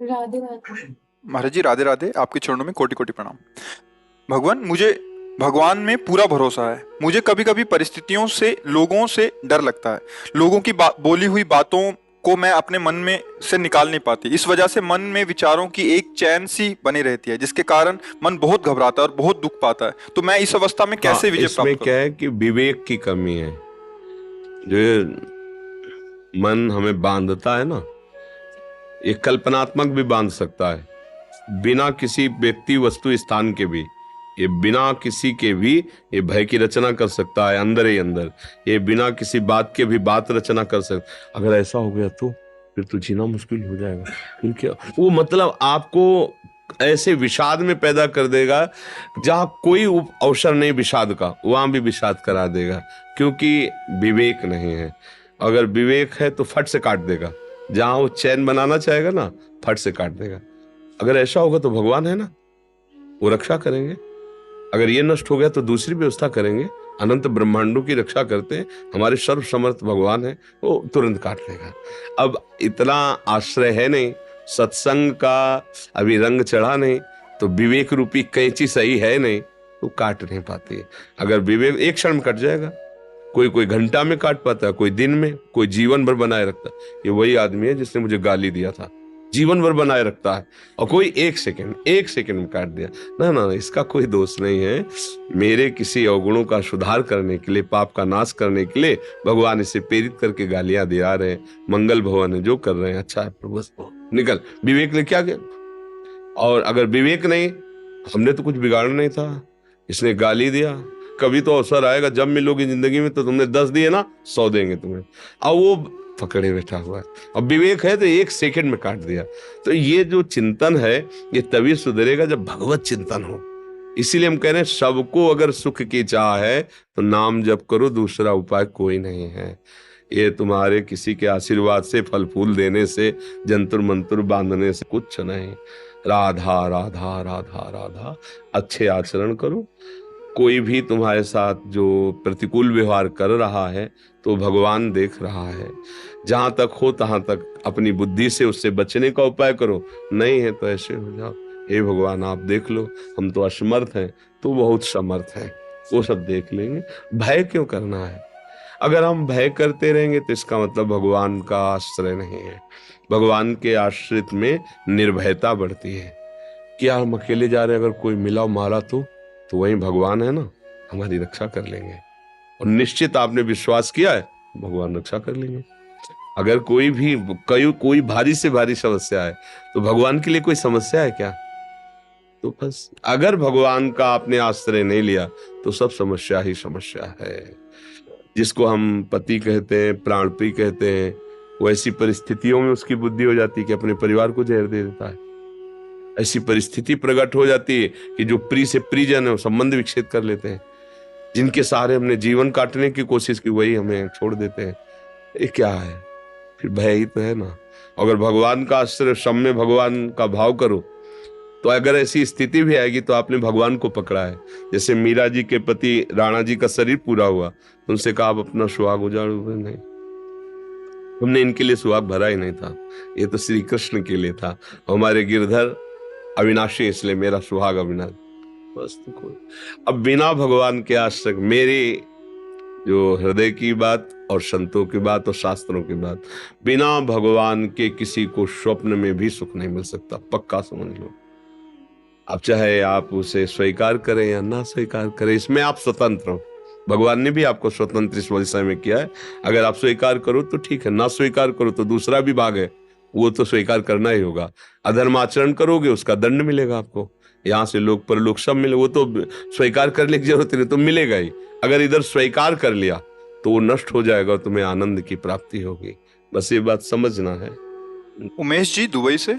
राधे राधे। महाराज जी राधे राधे, आपके चरणों में कोटि कोटि प्रणाम। भगवान, मुझे भगवान में पूरा भरोसा है। मुझे कभी कभी परिस्थितियों से, लोगों से डर लगता है। लोगों की बोली हुई बातों को मैं अपने मन में से निकाल नहीं पाती। इस वजह से मन में विचारों की एक चैन सी बनी रहती है, जिसके कारण मन बहुत घबराता है और बहुत दुख पाता है। तो मैं इस अवस्था में हाँ, कैसे विजय इसमें प्राप्त क्या करूं? है कि विवेक की कमी है। जो ये मन हमें बांधता है ना, ये कल्पनात्मक भी बांध सकता है, बिना किसी व्यक्ति वस्तु स्थान के भी। ये बिना किसी के भी ये भय की रचना कर सकता है अंदर ही अंदर। ये बिना किसी बात के भी बात रचना कर सकता। अगर ऐसा हो गया तो फिर तो जीना मुश्किल हो जाएगा। फिर क्या वो, मतलब आपको ऐसे विषाद में पैदा कर देगा जहां कोई अवसर नहीं विषाद का, वहां भी विषाद करा देगा, क्योंकि विवेक नहीं है। अगर विवेक है तो फट से काट देगा। जहां वो चैन बनाना चाहेगा ना, फट से काट देगा। अगर ऐसा होगा तो भगवान है ना, वो रक्षा करेंगे। अगर ये नष्ट हो गया तो दूसरी व्यवस्था करेंगे। अनंत ब्रह्मांडों की रक्षा करते हैं, हमारे सर्व समर्थ भगवान है, वो तुरंत काट लेगा। अब इतना आश्रय है नहीं, सत्संग का अभी रंग चढ़ा नहीं, तो विवेक रूपी कैंची सही है नहीं, तो काट नहीं पाती। अगर विवेक एक क्षण में कट जाएगा। कोई कोई घंटा में काट पाता है, कोई दिन में, कोई जीवन भर बनाए रखता है। ये वही आदमी है जिसने मुझे गाली दिया था, जीवन भर बनाए रखता है, और कोई एक सेकंड में काट दिया। ना ना, इसका कोई दोष नहीं है। मेरे किसी अवगुणों का सुधार करने के लिए, पाप का नाश करने के लिए भगवान इसे प्रेरित करके गालियां दिया रहे हैं। मंगल भवन है, जो कर रहे हैं अच्छा है, प्रभु बस निकल। विवेक ने क्या किया? और अगर विवेक नहीं, हमने तो कुछ बिगाड़ना नहीं था, इसने गाली दिया। कभी तो अवसर आएगा, जब मिलोगी जिंदगी में तो तुमने 10 दिए ना, 100 देंगे तुम्हें। अब वो पकड़े बैठा हुआ है। अब विवेक है तो एक सेकंड में काट दिया। तो ये जो चिंतन है, ये तभी सुधरेगा जब भगवत चिंतन हो। इसीलिए हम कह रहे हैं, सबको अगर सुख की चाह है तो नाम जप करो, दूसरा उपाय कोई नहीं है। ये तुम्हारे किसी के आशीर्वाद से, फल फूल देने से, जंतुर मंतुर बांधने से कुछ नहीं। राधा राधा राधा राधा, अच्छे आचरण करो। कोई भी तुम्हारे साथ जो प्रतिकूल व्यवहार कर रहा है तो भगवान देख रहा है। जहां तक हो तहां तक अपनी बुद्धि से उससे बचने का उपाय करो। नहीं है तो ऐसे हो जाओ, हे भगवान आप देख लो, हम तो असमर्थ हैं, तो बहुत समर्थ है, वो सब देख लेंगे। भय क्यों करना है? अगर हम भय करते रहेंगे तो इसका मतलब भगवान का आश्रय नहीं है। भगवान के आश्रित में निर्भयता बढ़ती है कि यार हम अकेले जा रहे हैं, अगर कोई मिला मारा तो वही भगवान है ना, हमारी रक्षा कर लेंगे। और निश्चित आपने विश्वास किया है, भगवान रक्षा कर लेंगे। अगर कोई भारी से भारी समस्या है तो भगवान के लिए कोई समस्या है क्या? तो बस अगर भगवान का आपने आश्रय नहीं लिया तो सब समस्या ही समस्या है। जिसको हम पति कहते हैं, प्राण प्रिय कहते हैं, वैसी परिस्थितियों में उसकी बुद्धि हो जाती है कि अपने परिवार को जहर दे देता है। ऐसी परिस्थिति प्रकट हो जाती है कि जो प्रिय से प्रियजन है, संबंध विच्छेद कर लेते हैं। जिनके सहारे हमने जीवन काटने की कोशिश की, वही हमें छोड़ देते हैं। ये क्या है? फिर भय ही तो है ना। अगर भगवान का आश्रय, सब में भगवान का भाव करो, तो अगर ऐसी स्थिति भी आएगी तो आपने भगवान को पकड़ा है। जैसे मीरा जी के पति राणा जी का शरीर पूरा हुआ, उनसे कहा आप अपना सुहाग उजाड़ो। नहीं, हमने इनके लिए सुहाग भरा ही नहीं था, ये तो श्री कृष्ण के लिए था। हमारे गिरधर अविनाशी, इसलिए मेरा सुहाग अविनाशी। बस तो कोई, अब बिना भगवान के आश्रय, मेरी जो हृदय की बात और संतों की बात और शास्त्रों की बात, बिना भगवान के किसी को स्वप्न में भी सुख नहीं मिल सकता, पक्का समझ लो। अब चाहे आप उसे स्वीकार करें या ना स्वीकार करें, इसमें आप स्वतंत्र हो। भगवान ने भी आपको स्वतंत्र इस विषय में किया है। अगर आप स्वीकार करो तो ठीक है, ना स्वीकार करो तो दूसरा विभाग है, वो तो स्वीकार करना ही होगा। अधर्म आचरण करोगे, उसका दंड मिलेगा आपको। यहाँ से लोक परलोक सब मिले, वो तो स्वीकार करने की जरूरत नहीं, तो मिलेगा ही। अगर इधर स्वीकार कर लिया तो वो नष्ट हो जाएगा और तुम्हें आनंद की प्राप्ति होगी। बस ये बात समझना है। उमेश जी दुबई से।